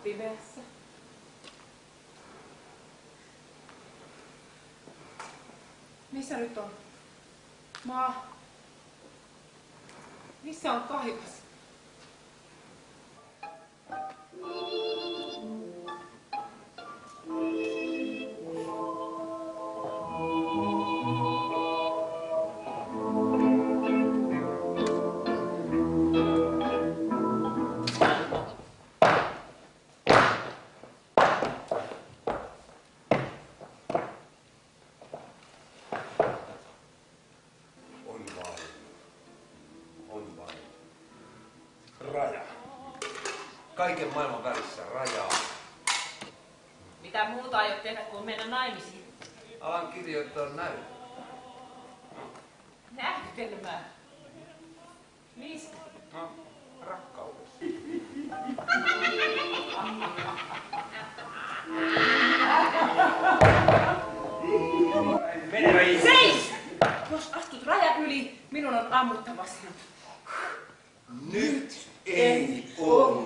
pimeässä. Missä nyt on maa? Missä on taivas? Raja. Kaiken maailman välissä rajaa. Mitä muuta aiot tehdä kuin mennä naimisiin? Alan kirjoittaa näin. Näytelmää. Mistä? No, rakkaudesta. Seis! Jos astut rajan yli, minun on ammuttava sinut. Nyt ei ole.